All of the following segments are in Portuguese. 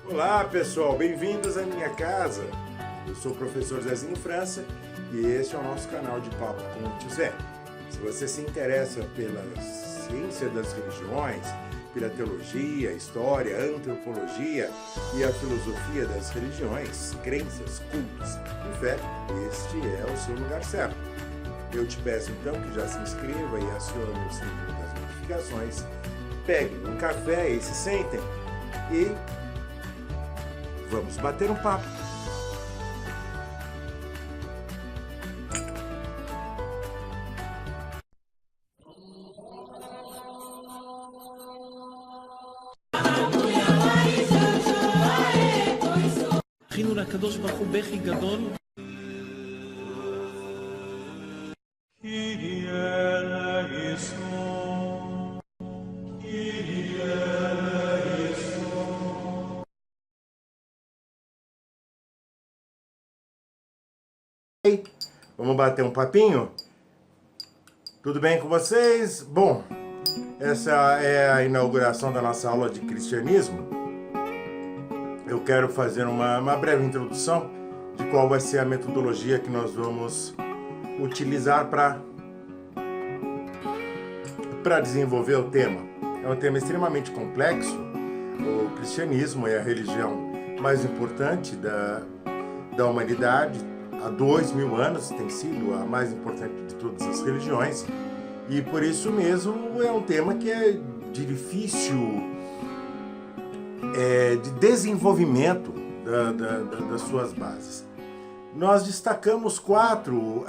Olá pessoal, bem-vindos à minha casa. Eu sou o professor Zezinho França e este é o nosso canal de Papo com o Tio Zé. Se você se interessa pela ciência das religiões, pela teologia, história, antropologia e a filosofia das religiões, crenças, cultos e fé, este é o seu lugar certo. Eu te peço então que já se inscreva e acione o sininho das notificações, pegue um café e se sentem e vamos bater um papo. זכינו לקדוש ברוך הוא בכי גדול. Vamos bater um papinho? Tudo bem com vocês? Bom, essa é a inauguração da nossa aula de cristianismo. Eu quero fazer uma breve introdução de qual vai ser a metodologia que nós vamos utilizar para desenvolver o tema. É um tema extremamente complexo. O cristianismo é a religião mais importante da humanidade. Há 2000 anos tem sido a mais importante de todas as religiões. E por isso mesmo é um tema que é de difícil de desenvolvimento das suas bases. Nós destacamos 4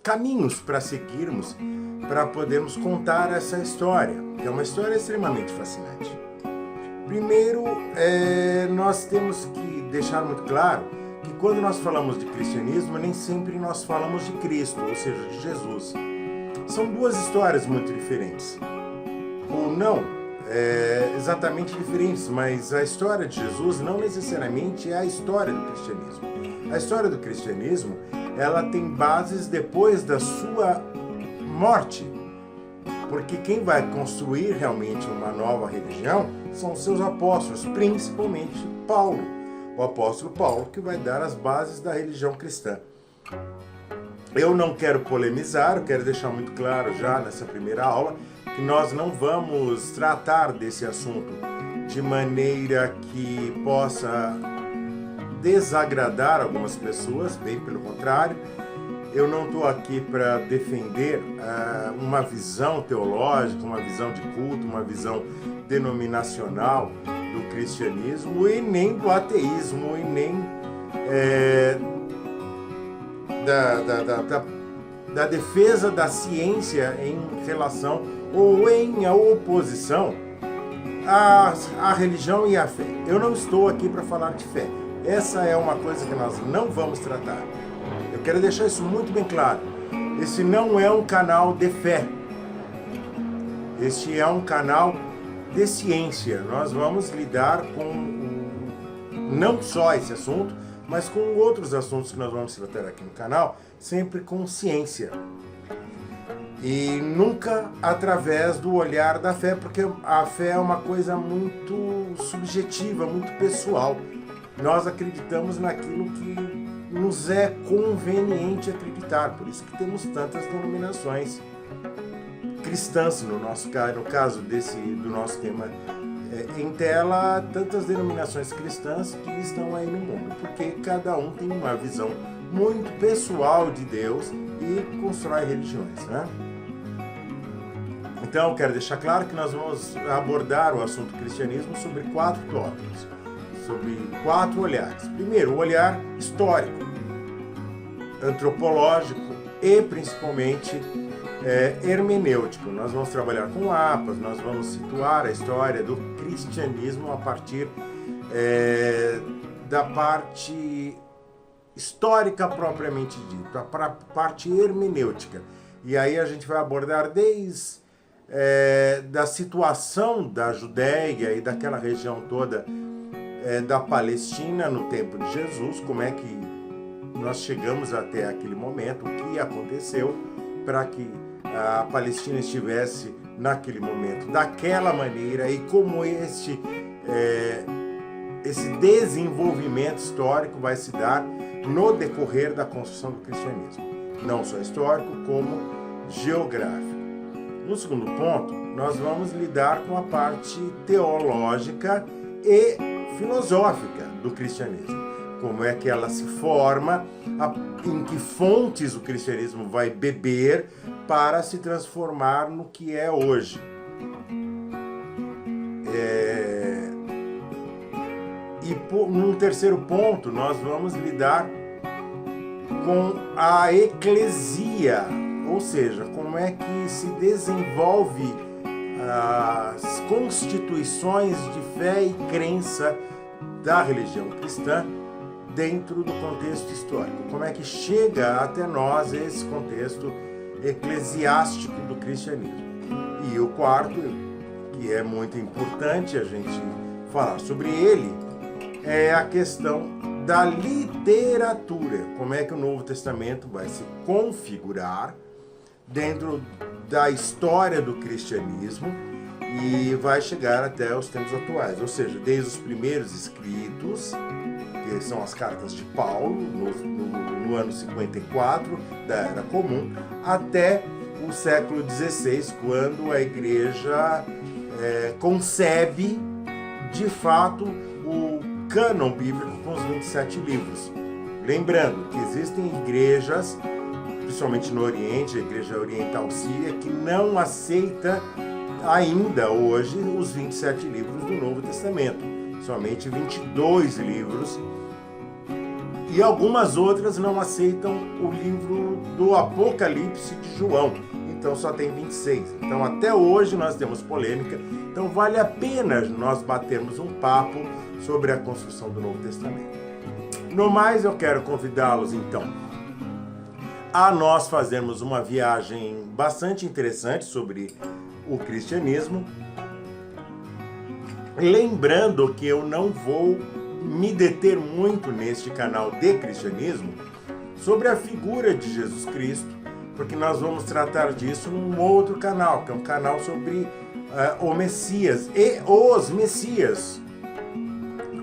caminhos para seguirmos para podermos contar essa história, que é uma história extremamente fascinante. Primeiro, nós temos que deixar muito claro que quando nós falamos de cristianismo, nem sempre nós falamos de Cristo, ou seja, de Jesus. São 2 histórias muito diferentes. Ou não, exatamente diferentes, mas a história de Jesus não necessariamente é a história do cristianismo. A história do cristianismo, ela tem bases depois da sua morte, porque quem vai construir realmente uma nova religião são os seus apóstolos, principalmente Paulo. O apóstolo Paulo, que vai dar as bases da religião cristã. Eu não quero polemizar, eu quero deixar muito claro já nessa primeira aula que nós não vamos tratar desse assunto de maneira que possa desagradar algumas pessoas, bem pelo contrário. Eu não estou aqui para defender uma visão teológica, uma visão de culto, uma visão denominacional do cristianismo e nem do ateísmo e nem da defesa da ciência em relação ou em oposição à religião e à fé. Eu não estou aqui para falar de fé. Essa é uma coisa que nós não vamos tratar. Eu quero deixar isso muito bem claro. Esse não é um canal de fé. Este é um canal de ciência. Nós vamos lidar com não só esse assunto, mas com outros assuntos que nós vamos tratar aqui no canal, sempre com ciência. E nunca através do olhar da fé, porque a fé é uma coisa muito subjetiva, muito pessoal. Nós acreditamos naquilo que nos é conveniente acreditar, por isso que temos tantas denominações cristãs, no caso do nosso tema em tela, tantas denominações cristãs que estão aí no mundo, porque cada um tem uma visão muito pessoal de Deus e constrói religiões, né? Então, eu quero deixar claro que nós vamos abordar o assunto cristianismo sobre 4 tópicos, sobre 4 olhares. Primeiro, o olhar histórico, antropológico e principalmente hermenêutico. Nós vamos trabalhar com APAS, nós vamos situar a história do cristianismo a partir da parte histórica propriamente dita, para a parte hermenêutica. E aí a gente vai abordar desde da situação da Judéia e daquela região toda da Palestina no tempo de Jesus, como é que nós chegamos até aquele momento, o que aconteceu para que a Palestina estivesse naquele momento daquela maneira e como esse desenvolvimento histórico vai se dar no decorrer da construção do cristianismo, não só histórico, como geográfico. No segundo ponto, nós vamos lidar com a parte teológica e filosófica do cristianismo. Como é que ela se forma, em que fontes o cristianismo vai beber para se transformar no que é hoje. E num terceiro ponto, nós vamos lidar com a eclesia, ou seja, como é que se desenvolve as constituições de fé e crença da religião cristã dentro do contexto histórico. Como é que chega até nós esse contexto eclesiástico do cristianismo. E o quarto, que é muito importante a gente falar sobre ele, é a questão da literatura. Como é que o Novo Testamento vai se configurar dentro da história do cristianismo e vai chegar até os tempos atuais. Ou seja, desde os primeiros escritos, que são as cartas de Paulo, no ano 54 da Era Comum, até o século XVI, quando a Igreja concebe, de fato, o cânon bíblico com os 27 livros. Lembrando que existem igrejas, principalmente no Oriente, a Igreja Oriental Síria, que não aceita ainda hoje os 27 livros do Novo Testamento. Somente 22 livros. E algumas outras não aceitam o livro do Apocalipse de João. Então só tem 26. Então até hoje nós temos polêmica. Então vale a pena nós batermos um papo sobre a construção do Novo Testamento. No mais, eu quero convidá-los então a nós fazermos uma viagem bastante interessante sobre o cristianismo. Lembrando que eu não vou me deter muito neste canal de cristianismo sobre a figura de Jesus Cristo, porque nós vamos tratar disso num outro canal, que é um canal sobre o Messias e os Messias,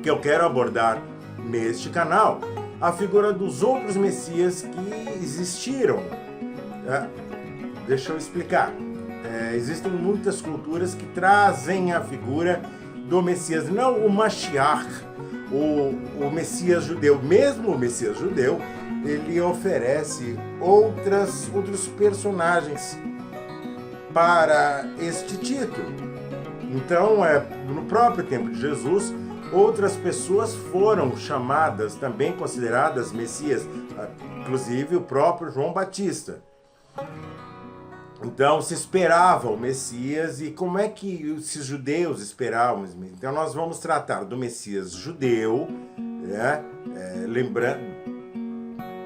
que eu quero abordar neste canal a figura dos outros Messias que existiram. Deixa eu explicar. Existem muitas culturas que trazem a figura do Messias, não o Mashiach, o Messias judeu. Mesmo o Messias judeu, ele oferece outros personagens para este título. Então, no próprio tempo de Jesus, outras pessoas foram chamadas, também consideradas Messias, inclusive o próprio João Batista. Então se esperava o Messias, e como é que esses judeus esperavam? Então nós vamos tratar do Messias judeu, né?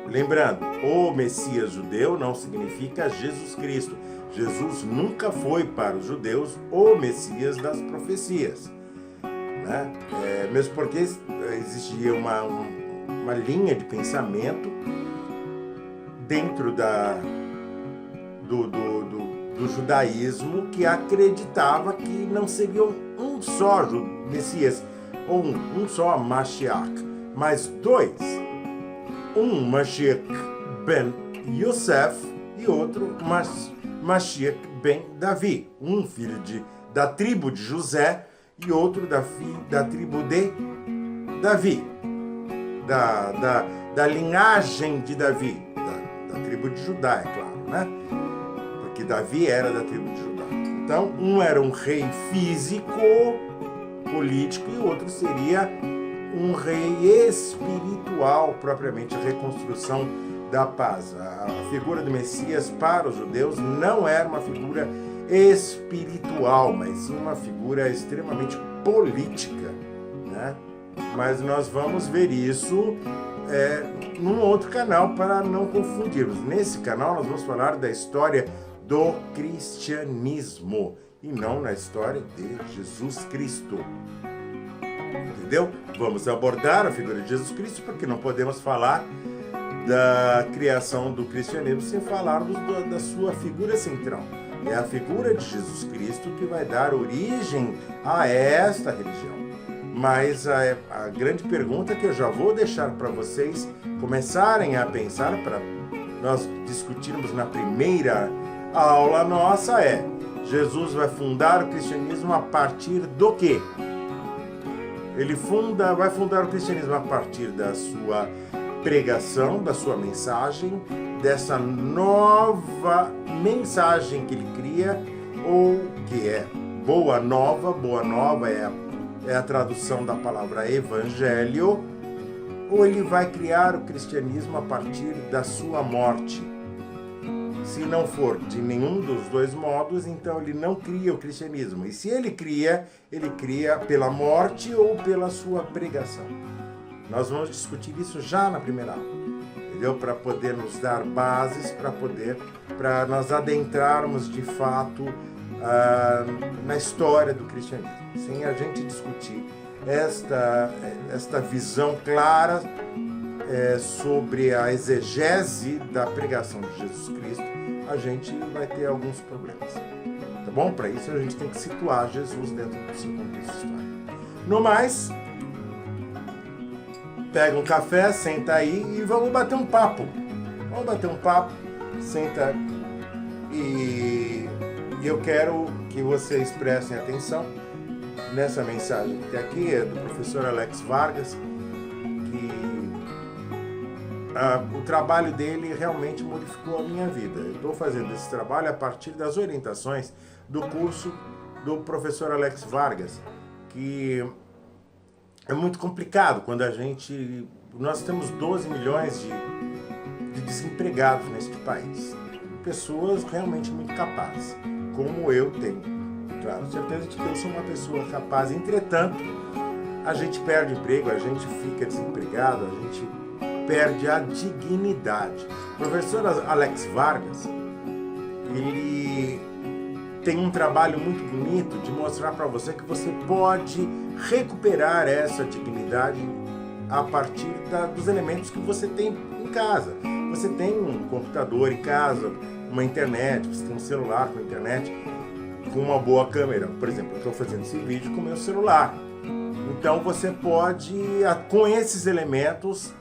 Lembrando, o Messias judeu não significa Jesus Cristo. Jesus nunca foi para os judeus o Messias das profecias, né? Mesmo porque existia uma linha de pensamento dentro do judaísmo que acreditava que não seria um só Messias, ou um só Mashiach, mas dois. Um Mashiach ben Yosef e outro Mashiach ben Davi. Um filho da tribo de José e outro da tribo de Davi. Da linhagem de Davi, da tribo de Judá, é claro, né? Porque Davi era da tribo de Judá. Então, um era um rei físico, político, e o outro seria um rei espiritual, propriamente a reconstrução da paz. A figura do Messias para os judeus não era uma figura espiritual, mas sim uma figura extremamente política, né? Mas nós vamos ver isso num outro canal para não confundirmos. Nesse canal nós vamos falar da história do cristianismo e não na história de Jesus Cristo. Entendeu? Vamos abordar a figura de Jesus Cristo, porque não podemos falar da criação do cristianismo sem falarmos da sua figura central. É a figura de Jesus Cristo que vai dar origem a esta religião. Mas a grande pergunta que eu já vou deixar para vocês começarem a pensar, para nós discutirmos na primeira aula nossa, é: Jesus vai fundar o cristianismo a partir do quê? Ele vai fundar o cristianismo a partir da sua pregação, da sua mensagem, dessa nova mensagem que ele cria, ou que é boa nova é a tradução da palavra evangelho, ou ele vai criar o cristianismo a partir da sua morte. Se não for de nenhum dos dois modos, então ele não cria o cristianismo. E se ele cria pela morte ou pela sua pregação. Nós vamos discutir isso já na primeira aula, entendeu? Para poder nos dar bases, para nós adentrarmos de fato na história do cristianismo. Sem a gente discutir esta visão clara sobre a exegese da pregação de Jesus Cristo, a gente vai ter alguns problemas. Tá bom? Para isso a gente tem que situar Jesus dentro do seu contexto histórico. No mais, pega um café, senta aí e vamos bater um papo. Senta e eu quero que vocês prestem atenção nessa mensagem que tem aqui, é do professor Alex Vargas, que o trabalho dele realmente modificou a minha vida. Eu estou fazendo esse trabalho a partir das orientações do curso do professor Alex Vargas, que é muito complicado quando nós temos 12 milhões de desempregados neste país. Pessoas realmente muito capazes, como eu tenho. Claro, certeza de que eu sou uma pessoa capaz. Entretanto, a gente perde emprego, a gente fica desempregado, a gente perde a dignidade. O professor Alex Vargas, ele tem um trabalho muito bonito de mostrar para você que você pode recuperar essa dignidade a partir dos elementos que você tem em casa. Você tem um computador em casa, uma internet, você tem um celular com internet, com uma boa câmera. Por exemplo, eu estou fazendo esse vídeo com o meu celular. Então você pode, com esses elementos,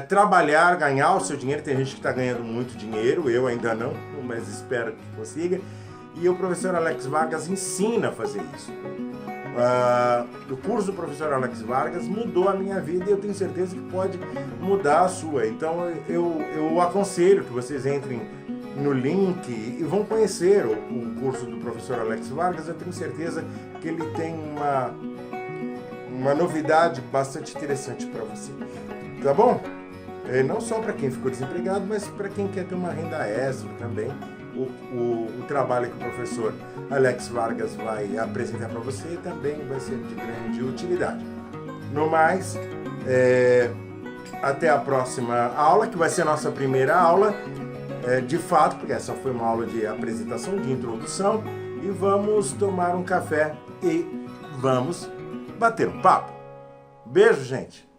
trabalhar, ganhar o seu dinheiro. Tem gente que está ganhando muito dinheiro, eu ainda não, mas espero que consiga. E o professor Alex Vargas ensina a fazer isso. O curso do professor Alex Vargas mudou a minha vida e eu tenho certeza que pode mudar a sua. Então eu aconselho que vocês entrem no link e vão conhecer o curso do professor Alex Vargas. Eu tenho certeza que ele tem uma novidade bastante interessante para você. Tá bom? Não só para quem ficou desempregado, mas para quem quer ter uma renda extra também. O trabalho que o professor Alex Vargas vai apresentar para você também vai ser de grande utilidade. No mais, até a próxima aula, que vai ser a nossa primeira aula, de fato, porque essa foi uma aula de apresentação, de introdução, e vamos tomar um café e vamos bater um papo. Beijo, gente!